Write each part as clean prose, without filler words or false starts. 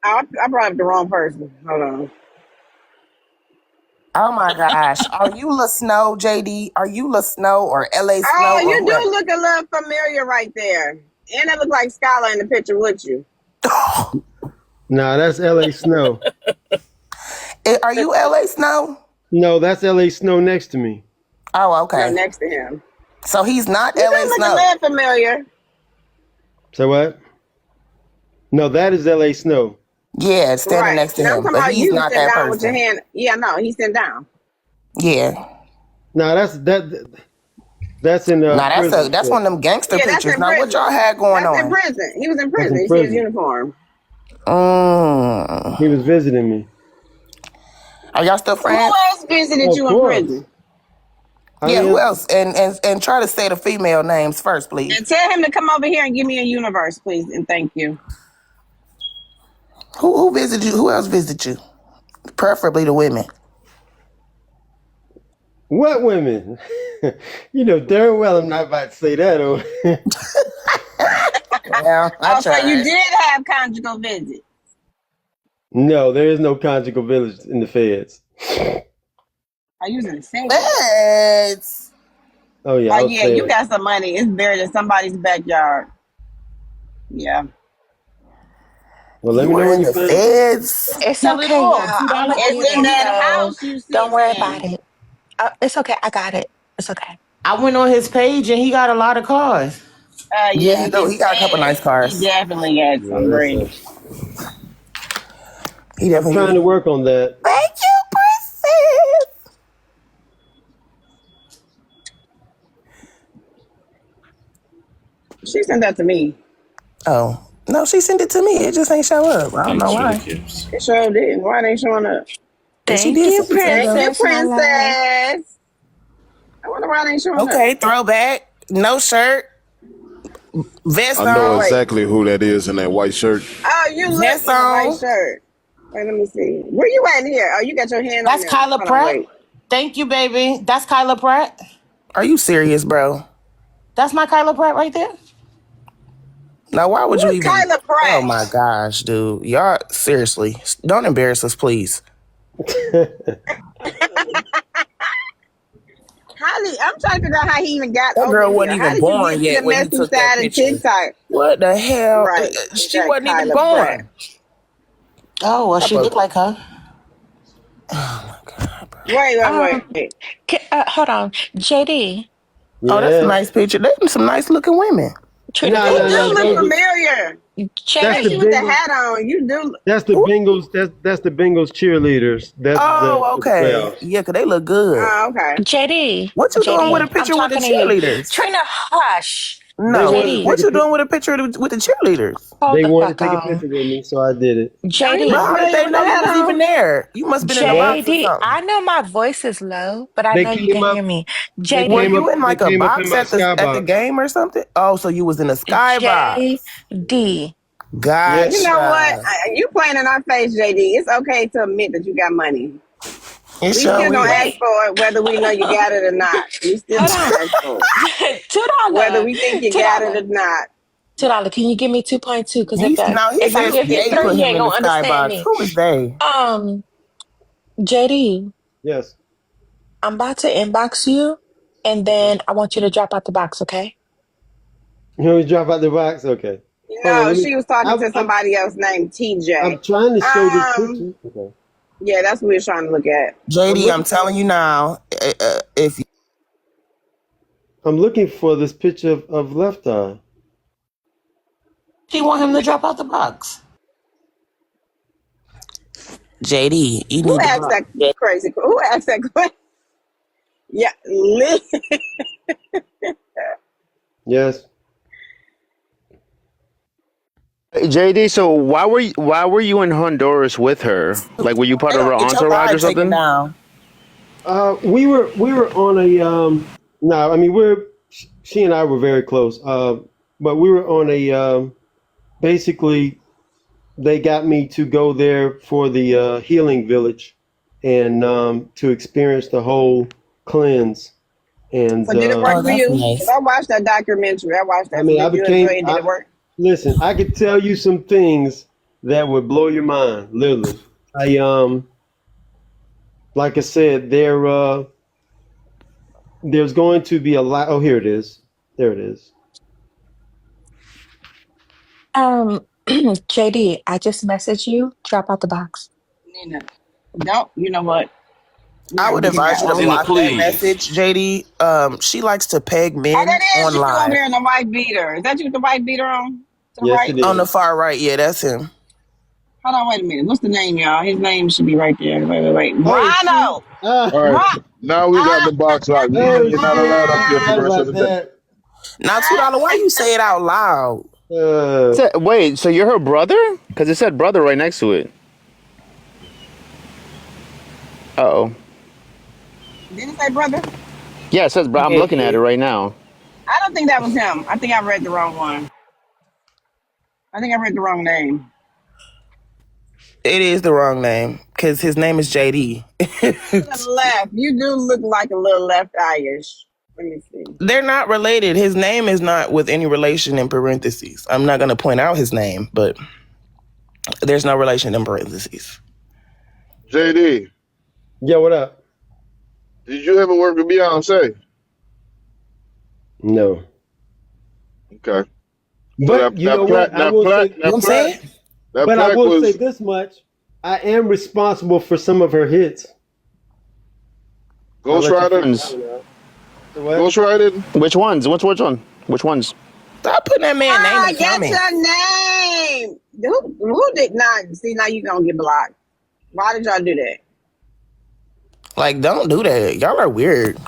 I brought up the wrong person. Hold on. Oh my gosh. Are you La Snow, JD? Are you La Snow or LA Oh, Snow or you do whoever? look a little familiar right there. And it look like Skylar in the picture with you. Nah, that's L.A. Snow. Are you LA Snow? No, that's L.A. Snow next to me. Oh, No, okay. next to him. So he's not You LA do look a Snow. little familiar. So what? No, that is L.A. Snow. Yeah, standing Right. next to And I'm him. talking But about he's you not sitting that down with your person. hand. Yeah, no, he's sitting down. Yeah. Nah, that's in Now prison. that's one of them gangster Yeah, that's pictures. in Now what y'all prison. had going That's in on? prison. He was in That's prison. in You see his prison. uniform. He Mm. was visiting me. Are y'all still Who friends? else visited Of you in course. prison? I Yeah, who mean, else? And try to say the female names first, please. And tell him to come over here and give me a universe, please, and thank you. Who visited you? Who else visited you? Preferably the women. what women? You know darn well I'm not about to say that. Oh, Yeah, I Oh, so you tried. did have conjugal visits. no, there is no conjugal village in the feds. Oh, you was in the Fed. Let's. Oh yeah, Oh I was yeah, you fed. got some money. It's buried in somebody's backyard. Yeah. Well, let You me know were when in you the find it. feds. It's Tell it okay, all. y'all. $2 I'm gonna It's do in this, Candy. that so house you don't sitting worry about in. it. It's okay. I got it. It's okay. I went on his page and he got a lot of cars. Yeah, Yeah, he do. his He got a couple dad. nice He cars. definitely got Yeah, some that's green. He I'm definitely trying do. to work on that. Thank you, princess. She sent that to me. Oh no, she sent it to me. It just ain't show up. I don't know Thanks for the why. gifts. It sure did. Why they showing up? But she Thank did you, send it to me Thank though. you, princess, my love. princess. I wonder why they ain't showing up. Okay, throwback. No shirt, vest I know on, Wait. exactly who that is in that white shirt. Oh, you look vest in the white on. shirt. Wait, let me see. Where you at in here? Oh, you got your hand on That's there. Kyla Hold on, Pratt. wait. Thank you, baby. That's Kyla Pratt. Are you serious, bro? That's not Kyla Pratt right there. Now, why would you Who's even? Kyla Oh Pratt? my gosh, dude! Y'all seriously don't embarrass us, please. I'm trying to figure out how he even got That over girl wasn't here. How even did you born get to the yet when he messy took that side of picture. TikTok? What the hell? Right. Is She that wasn't even Kyla Pratt? born. Oh, well, she looked like her. Oh my god, bro. Um, Wait. hold on, JD. Oh, that's a Yes. nice picture. They some nice looking women. Trina, No, He no, do no. please. look familiar. That's the Especially JD. with the Bengals. hat on. You do. That's the Who? Bengals. That's the Bengals cheerleaders. That's the Oh, for the okay. playoffs. Yeah, cause they look good. Oh, okay. JD. What you doing with JD. a I'm picture with the talking to you. cheerleaders? Trina, hush. They No. wanted to JD, take What a you doing pic- with a picture with the cheerleaders? hold They the wanted fuck to take a on. picture with me, so I did it. No, he But look JD. how did familiar they with the know you hat was even on. there? You must have been in a They box or JD, I something. know my voice is low, but I they know you came can up. hear me. They Were came JD, up. you in They like a came up in box my at the skybox. game or something? Oh, so you was in a skybox. JD. You Yes. know what? Gotcha. You playing in our face, JD. It's okay to admit that you got money. It We still sure gonna is. ask Wait, for it, whether we know you got it or not. We still hold gonna on. ask for it, whether $2. we think you got it $2. or not. $2. Can you give me 2.2? Because He now he if I says give you they three, put you him ain't in the gonna understand skybox. me. Who is they? Um, JD, Yes. I'm about to inbox you, and Okay. then I want you to drop out the box, okay? You know, we drop out the box. Okay. Hold on. No, Let me. she was talking I'm. to I'm. somebody else named TJ. I'm trying to show this Um, picture. Okay. yeah, that's what we were trying to look at. I'm JD, I'm looking. telling you now, if I'm looking for this picture of Left Eye. She want him to drop out the box. JD, you Who need to asked block. that crazy? Who asked that question? Yeah, Yes. Hey, JD, so why were you in Honduras with her? Like, were you part They of her gonna get your entourage or live taken something? down. We were on a no, I mean we're she and I were very close. But we were on a basically they got me to go there for the healing village and to experience the whole cleanse. And so did it work Oh, for that's you? Because nice. I watched that documentary. I watched I that. So mean, I did you enjoy became it? Did I it work? listen, I could tell you some things that would blow your mind, literally. I like I said, there's going to be a lot. Oh, here it is. There it is. JD, I just messaged you. Drop out the box. Nina, don't. You know what? We're I gonna would get advise you to together. Nina, block that please. message, JD. She likes to peg Oh, men that is on you over live. there in the white beater. Is that you with the white beater on? To the Yes, right? it On the is. far right, yeah, that's him. Hold on, wait a minute. What's the name, y'all? His name should be right there. Wait. Oh shoot! Ronald! All right. Ron! Now we got Ah! the box locked. Nina, Oh you're not shit! allowed up I here for the forgot rest of about the day. that. Now, $2, why you say it out loud? Wait, so you're her brother? Because it said brother right next to it. Uh-oh. Didn't it say brother? Yeah, it says bro. I'm looking at it right now. I don't think that was him. I think I read the wrong one. I think I read the wrong name. It is the wrong name because his name is JD. To the left. You do look like a little left eye-ish. Let me see. They're not related. His name is not with any relation in parentheses. I'm not going to point out his name, but there's no relation in parentheses. JD, Yeah, what up? did you ever work with Beyonce? No, Okay. So but you know what? I will say, You know what I'm saying? that but I plaque will say was this much: I am responsible for some of her hits. I'll Ghost let you Rider. figure that out. What? Ghost Rider. Which ones? Which one? Which ones? Stop putting that man's name in I the get comments. your name. Who did not? See, now you going to get blocked. Why did y'all do that? Like, don't do that. Y'all are weird.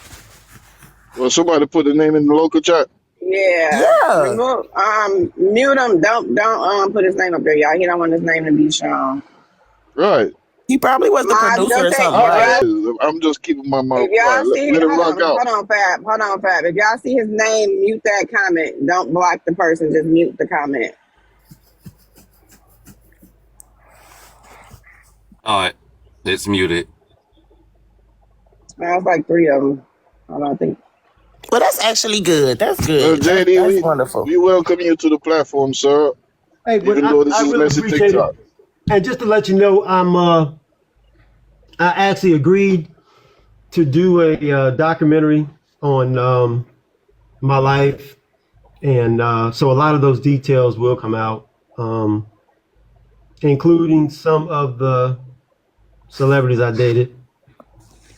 Well, somebody put the name in the local chat. Yeah. Yeah. Remove, mute him. Don't put his name up there, y'all. He don't want his name to be shown. Right. He probably was the producer or something, right? I'm just keeping my mouth If y'all quiet. see, Let him rock out. hold on, Fab. If y'all see his name, mute that comment. Don't block the person. Just mute the comment. All right, it's muted. Now it's like 3 of them. Hold on, I think. Well, that's actually good. That's Well, good. JD, That's wonderful. we welcome you to the platform, sir. Hey, but Even though this I is really messy appreciate TikTok. it. And just to let you know, I actually agreed to do a documentary on my life, and so a lot of those details will come out, including some of the celebrities I dated.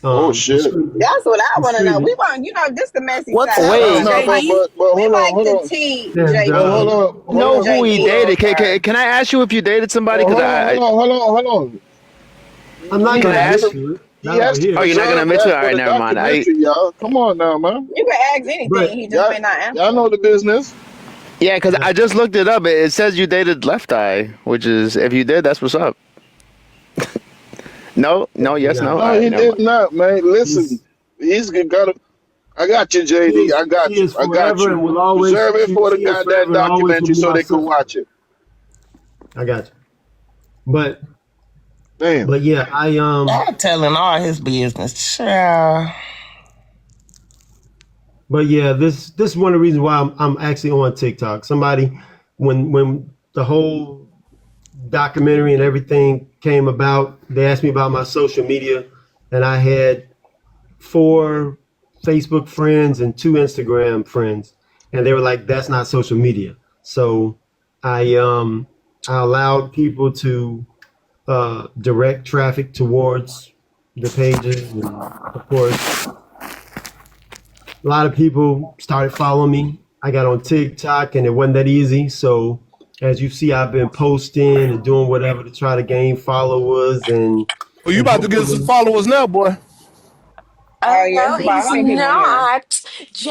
Oh shit! That's what I want to know. We want, this the messy What's side. up, Wait. No, JD? but We hold like on. the tea, And, JD. But hold on. Know who he JD. dated? Sorry. Can I ask you if you dated somebody? Oh, Because hold on. I'm not He going to I has admit ask? to. to it, He not over has to Oh, here. you're not gonna preserve admit to it? that All for right, the never mind. documentary, y'all. Come on now, man. You can ask anything. He just may not Y'all answer. know the business. Yeah, because I just looked it up. It says you dated Left Eye, which is if you did, that's what's up. No, yes, no. No, All No, right, he never did mind. not, man. Listen, he's, he's got to. I got you, JD. I she got you. is I got forever you. and will always, Preserve it for the she is goddamn forever and always will documentary be so my they can son. watch it. I got you. But Damn. yeah, I'm telling all his business. Child. but yeah, this is one of the reasons why I'm actually on TikTok. Somebody, when the whole documentary and everything came about, they asked me about my social media, and I had 4 Facebook friends and 2 Instagram friends, and they were like, "That's not social media." So I allowed people to direct traffic towards the pages, and of course, a lot of people started following me. I got on TikTok, and it wasn't that easy. So as you see, I've been posting and doing whatever to try to gain followers, and Well, you and about to get some hopefully, followers now, boy. Oh, yeah. No, How he's many people in here? not.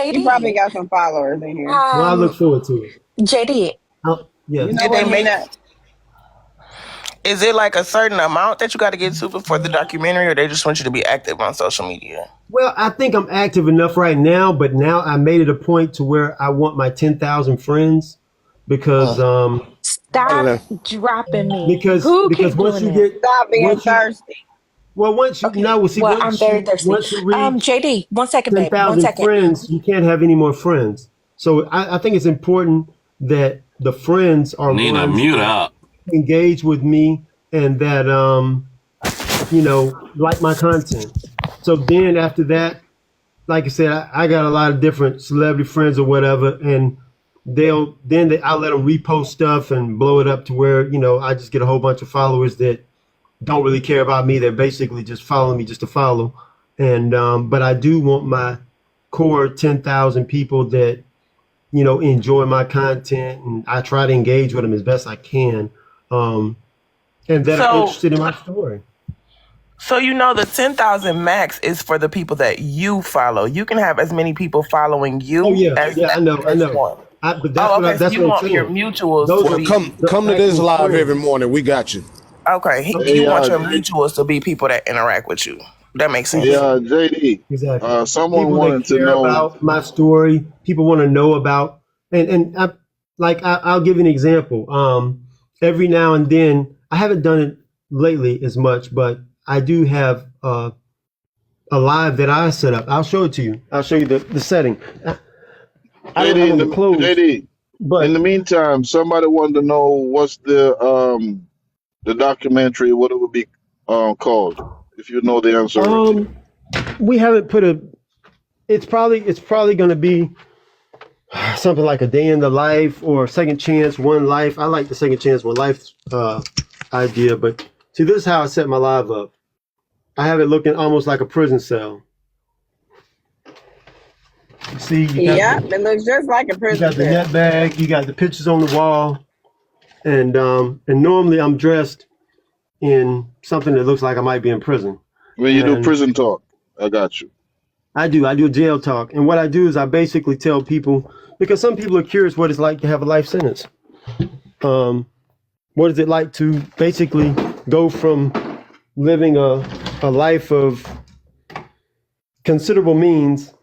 You probably JD. got some followers in here. well, I look Um, forward to it. JD. You Yes. know Did they what, make? Nina? Is it like a certain amount that you got to get to before the documentary, or they just want you to be active on social media? Well, I think I'm active enough right now, but now I made it a point to where I want my 10,000 friends because Mm. Stop dropping me. Who because keep once doing you that? get Stop being once you thirsty. well once you Okay. no well, see Well, I'm very thirsty. once you reach JD, 1 second, babe. 10,000 1 second. friends, you can't have any more friends. So I think it's important that the friends are Nina, ones mute that up. engage with me and that like my content. So then after that, like I said, I got a lot of different celebrity friends or whatever, and I'll let them repost stuff and blow it up to where I just get a whole bunch of followers that don't really care about me. They're basically just following me just to follow. And but I do want my core 10,000 people that enjoy my content, and I try to engage with them as best I can, and that are So, interested in my story. so the 10,000 max is for the people that you follow. You can have as many people following you Oh yeah, as I know. as you want. But Oh, okay. So that's you what I'm want your saying. mutuals Those to are Well, be come to this actual live every friends. morning. We got you. okay. You Hey, want your mutuals to be people that interact with you. That makes sense. Exactly. JD. Exactly. Someone People that wanted to care know. about my story. People want to know about, I'll give you an example. Every now and then, I haven't done it lately as much, but I do have a live that I set up. I'll show it to you. I'll show you the setting. I don't JD, have them closed, in but the meantime, somebody wanted to know what's the documentary, what it would be called. If you know the answer already. we haven't put a. It's probably going to be something like A Day in the Life or Second Chance One Life. I like the Second Chance One Life idea, but see, this is how I set my live up. I have it looking almost like a prison cell. See, Yep, it looks just like a you prison got the cell. net bag, you got the pictures on the wall, and normally I'm dressed in something that looks like I might be in prison. When you do And prison talk, I got you. I do jail talk, and what I do is I basically tell people, because some people are curious what it's like to have a life sentence. What is it like to basically go from living a life of considerable means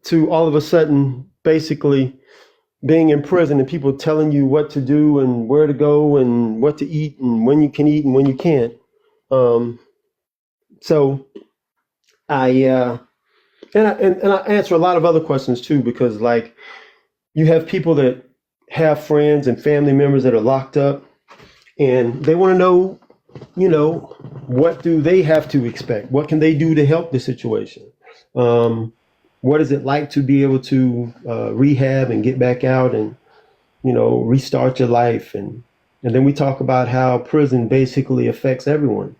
to all of a sudden basically being in prison and people telling you what to do and where to go and what to eat and when you can eat and when you can't. So and I answer a lot of other questions too, because like you have people that have friends and family members that are locked up, and they want to know, what do they have to expect? What can they do to help the situation? What is it like to be able to rehab and get back out and restart your life? And then we talk about how prison basically affects everyone.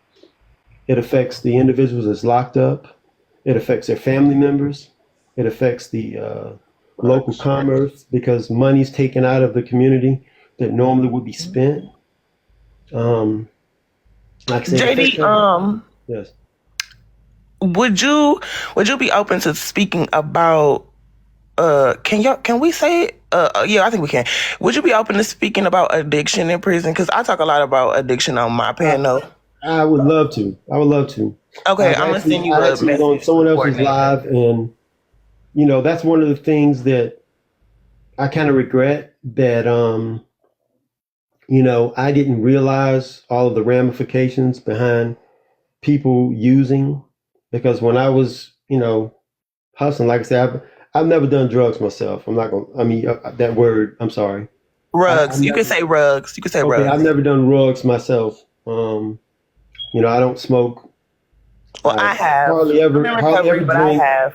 It affects the individuals that's locked up. It affects their family members. It affects the local commerce, because money's taken out of the community that normally would be spent. Like I said, it affects JD, everyone. Yes. would you be open to speaking about can we say it? Yeah, I think we can. Would you be open to speaking about addiction in prison? Because I talk a lot about addiction on my panel. I would love to. I would love to. Okay, I'm gonna send you I a actually was on message someone else's coordinator. live, and that's one of the things that I kind of regret, that I didn't realize all of the ramifications behind people using, because when I was hustling, like I said, I've never done drugs myself. I'm not gonna. I mean, that word. I'm sorry. I've Rugs. You can never. say rugs. You can say Okay, I've rugs. never done drugs myself. I don't smoke. Well, I I have. I'm in hardly recovery, ever but I drink. have.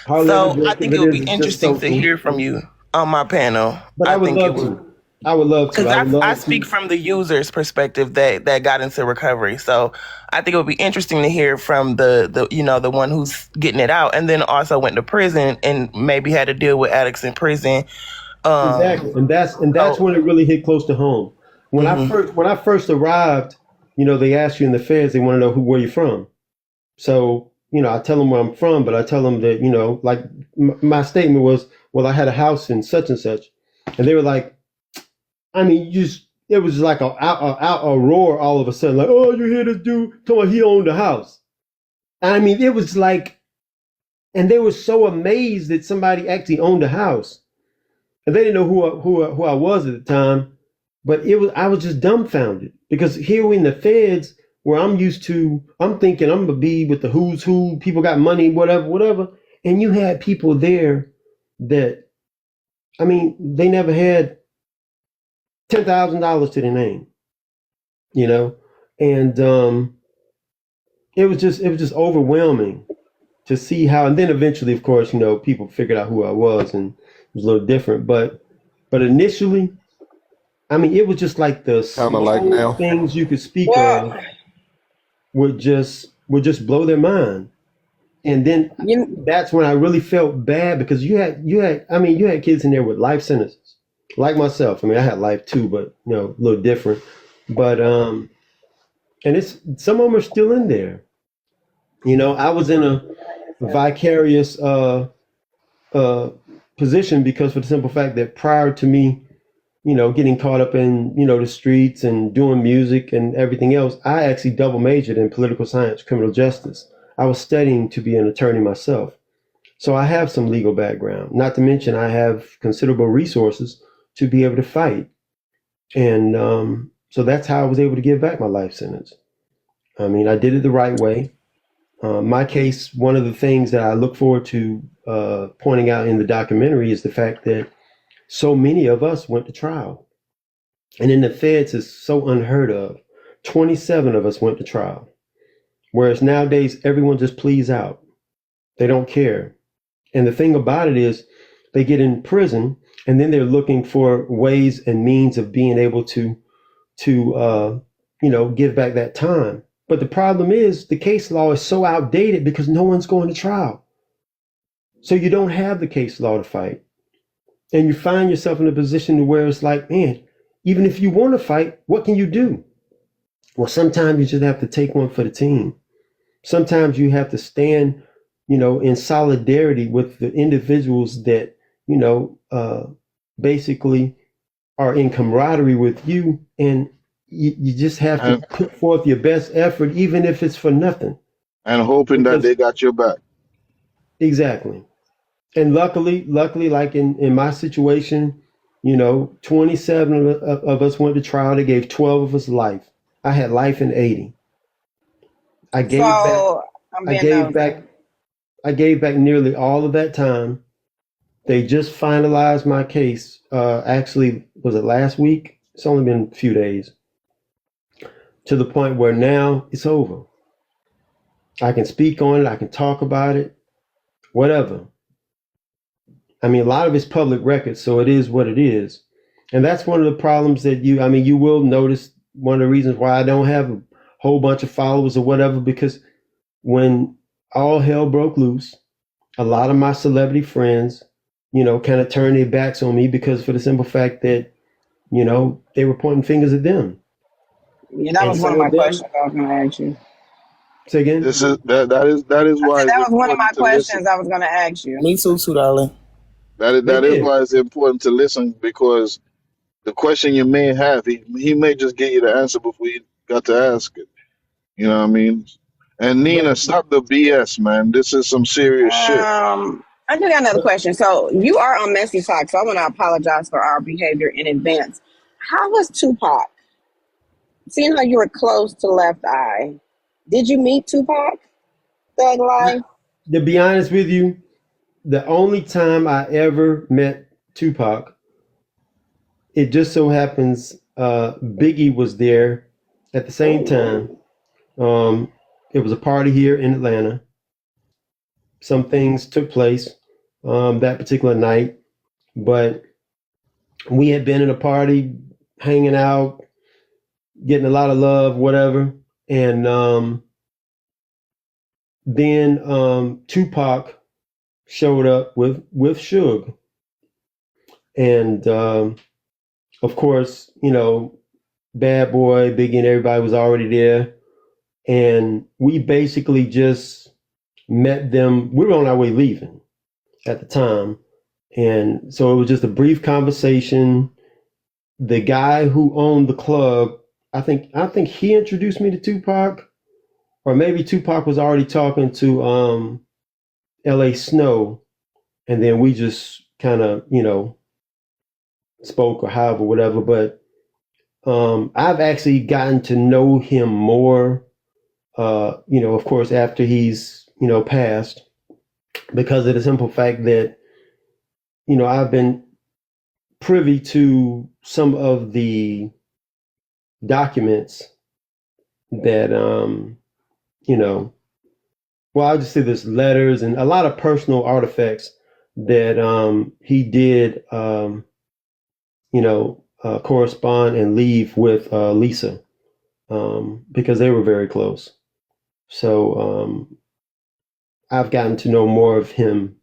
Hardly ever So I drink. If think it it would is, be it's just interesting to social. hear from you on my panel. But I I would think it love would. to. I would love to. Because I would I love speak to. from the user's perspective that got into recovery, so I think it would be interesting to hear from the one who's getting it out, and then also went to prison and maybe had to deal with addicts in prison. Exactly, and that's So when it really hit close to home. mhm. When I first arrived, they ask you in the feds, they want to know where you're from. So I tell them where I'm from, but I tell them that like my statement was, well, I had a house in such and such, and they were like, I mean, it was like a roar all of a sudden, like, oh, you hear this dude talking about he owned the house. I mean, it was like, and they were so amazed that somebody actually owned a house, and they didn't know who I was at the time. But I was just dumbfounded, because here in the feds, where I'm used to, I'm thinking I'm gonna be with the who's who, people got money, whatever, and you had people there that, I mean, they never had $10,000 to their name. you know, and it was just overwhelming to see how. And then eventually, of course, people figured out who I was, and it was a little different. But initially, I mean, it was just like the Kind of like smallest now. things you could speak Well, of would just blow their mind. And then you that's when I really felt bad, because you had kids in there with life sentences, like myself. I mean, I had life too, but a little different. But and it's some of them are still in there. I was in a vicarious uh position, because for the simple fact that prior to me, getting caught up in, the streets and doing music and everything else, I actually double majored in political science, criminal justice. I was studying to be an attorney myself. So I have some legal background, not to mention I have considerable resources to be able to fight. And so that's how I was able to give back my life sentence. I mean, I did it the right way. My case, one of the things that I look forward to pointing out in the documentary is the fact that so many of us went to trial. And in the feds, is so unheard of. 27 of us went to trial. Whereas nowadays, everyone just pleads out. They don't care. And the thing about it is, they get in prison, and then they're looking for ways and means of being able to give back that time. But the problem is, the case law is so outdated because no one's going to trial. So you don't have the case law to fight. And you find yourself in a position where it's like, man, even if you want to fight, what can you do? Well, sometimes you just have to take one for the team. Sometimes you have to stand, in solidarity with the individuals that, basically are in camaraderie with you. And you just have to and put forth your best effort, even if it's for nothing. and hoping that Because they got your back. exactly. And luckily, like in my situation, 27 of us went to trial. They gave 12 of us life. I had life in 80. I gave back, so I'm I being gave nosy. back, I gave back nearly all of that time. They just finalized my case. Actually, was it last week? It's only been a few days, to the point where now it's over. I can speak on it. I can talk about it, whatever. I mean, a lot of it's public record, so it is what it is. And that's one of the problems that you will notice, one of the reasons why I don't have a whole bunch of followers or whatever, because when all hell broke loose, a lot of my celebrity friends, kind of turned their backs on me, because for the simple fact that, they were pointing fingers at them. Yeah, that And was one of some my of them, questions I was going to ask you. say again? This is that is I why said it's that was one of my important to listen. questions I was going to ask you. Me too, darling. They That is did. why it's important to listen, because the question you may have, he may just get you the answer before you got to ask it. You know what I mean? And Nina, But, stop the BS, man. This is some serious shit. I do got another but question. So you are on Messy Talk, so I want to apologize for our behavior in advance. How was Tupac? Seeing how you were close to Left Eye, did you meet Tupac? Thug Life? to be honest with you, the only time I ever met Tupac, it just so happens Biggie was there at the same Oh, time. Um, it was a party here in Atlanta. Some things took place that particular night, but we had been in a party, hanging out, getting a lot of love, whatever. And then Tupac showed up with Suge, and of course, Bad Boy, Biggie, and everybody was already there, and we basically just met them. We were on our way leaving at the time, and so it was just a brief conversation. The guy who owned the club, I think he introduced me to Tupac, or maybe Tupac was already talking to L.A. Snow, and then we just kind of spoke or however whatever. But I've actually gotten to know him more, of course, after he's passed, because of the simple fact that I've been privy to some of the documents that you know, well, I'll just say there's letters and a lot of personal artifacts that he did, correspond and leave with Lisa, because they were very close. So I've gotten to know more of him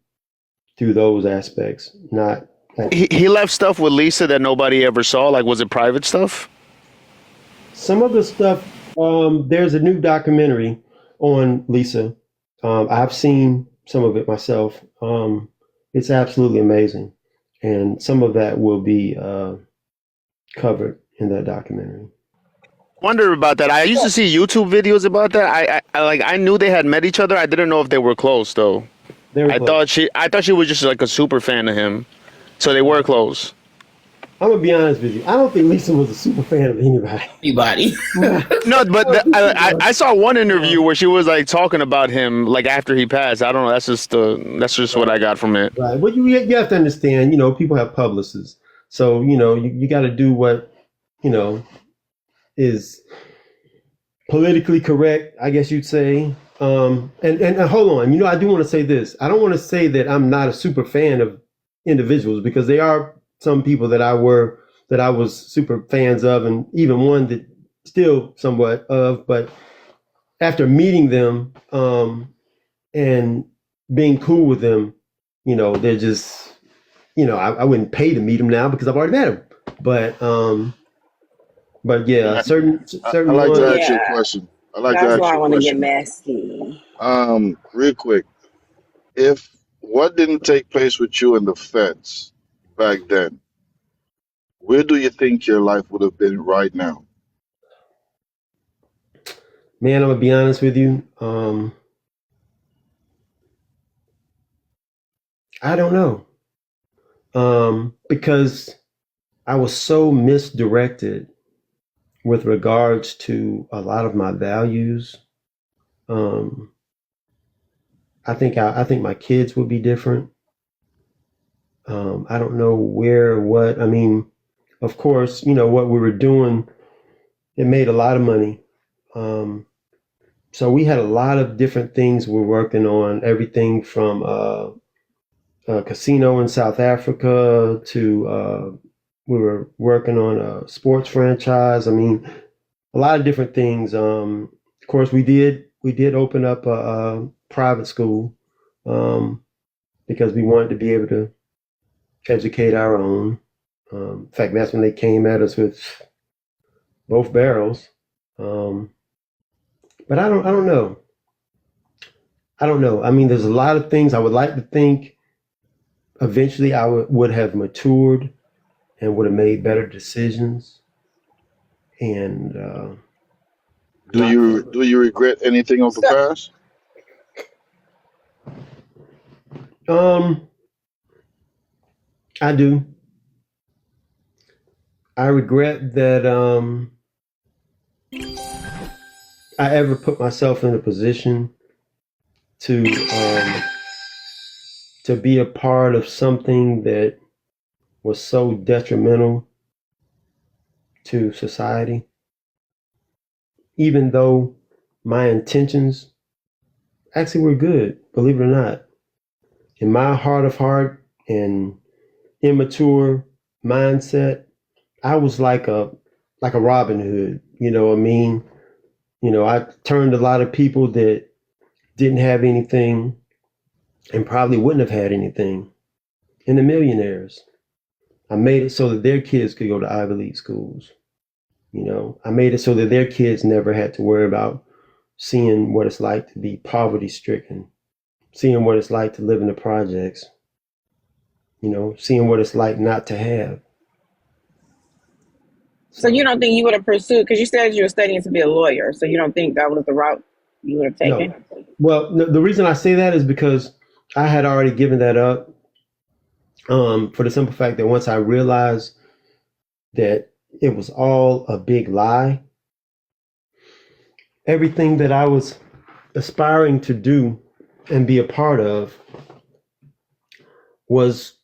through those aspects. Not He left stuff with Lisa that nobody ever saw. Like, was it private stuff? some of the stuff. There's a new documentary on Lisa. I've seen some of it myself. It's absolutely amazing, and some of that will be covered in that documentary. Wonder about that. I used to see YouTube videos about that. I knew they had met each other. I didn't know if they were close though. They were close. I thought she was just like a super fan of him. So they were close. I'm gonna be honest with you. I don't think Lisa was a super fan of anybody. Anybody. No, but I saw one interview where she was like talking about him like after he passed. I don't know. That's just what I got from it. Right. Well, you have to understand. People have publicists, so you got to do what is politically correct, I guess you'd say. And hold on, I do want to say this. I don't want to say that I'm not a super fan of individuals, because they are some people that I was super fans of, and even one that still somewhat of. But after meeting them and being cool with them, they're just, I wouldn't pay to meet them now because I've already met them. But yeah, certain I like ones. to ask you a Yeah, question. I like to that's ask why I you a want to get question. messy. Real quick. If what didn't take place with you and the feds back then, where do you think your life would have been right now? Man, I'm gonna be honest with you. I don't know. Because I was so misdirected with regards to a lot of my values. Um, I think my kids would be different. I don't know where or what. I mean, of course, what we were doing, it made a lot of money. So we had a lot of different things we're working on. Everything from a casino in South Africa to we were working on a sports franchise. I mean, a lot of different things. Of course, we did open up a private school, because we wanted to be able to educate our own. In fact, that's when they came at us with both barrels. But I don't know. I don't know. I mean, there's a lot of things I would like to think eventually I would have matured and would have made better decisions. And Do you regret anything of the So, past? um, I do. I regret that I ever put myself in a position to be a part of something that was so detrimental to society, even though my intentions actually were good, believe it or not. In my heart of heart and immature mindset, I was like a Robin Hood, you know what I mean? I turned a lot of people that didn't have anything and probably wouldn't have had anything into millionaires. I made it so that their kids could go to Ivy League schools. I made it so that their kids never had to worry about seeing what it's like to be poverty stricken, seeing what it's like to live in the projects, seeing what it's like not to have. so you So, don't think you would have pursued, because you said you were studying to be a lawyer, so you don't think that was the route you would have no. taken? Well, the reason I say that is because I had already given that up, for the simple fact that once I realized that it was all a big lie, everything that I was aspiring to do and be a part of was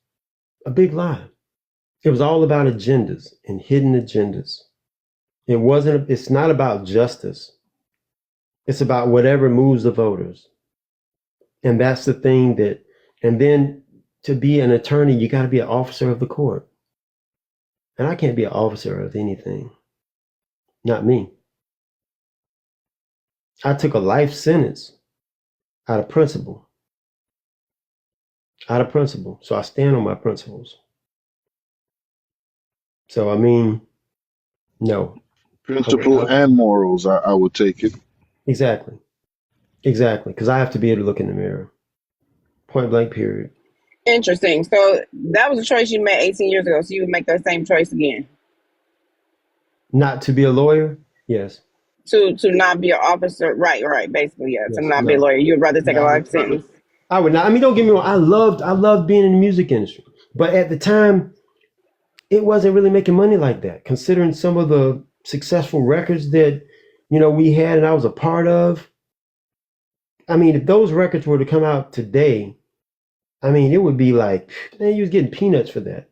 a big lie. It was all about agendas and hidden agendas. It's not about justice. It's about whatever moves the voters. And that's the thing and then to be an attorney, you got to be an officer of the court. And I can't be an officer of anything. Not me. I took a life sentence out of principle. So I stand on my principles. So, I mean, no. Principle and morals, I would take it. Exactly. Because I have to be able to look in the mirror. Point blank, period. Interesting. So that was a choice you made 18 years ago. So you would make that same choice again? Not to be a lawyer? Yes. To not be an officer? Right. Basically, yeah. Yes. To not be a lawyer. You would rather take a life sentence? I would not. I mean, don't get me wrong. I loved being in the music industry. But at the time, it wasn't really making money like that, considering some of the successful records that, we had and I was a part of. I mean, if those records were to come out today, I mean, it would be like, man, you was getting peanuts for that.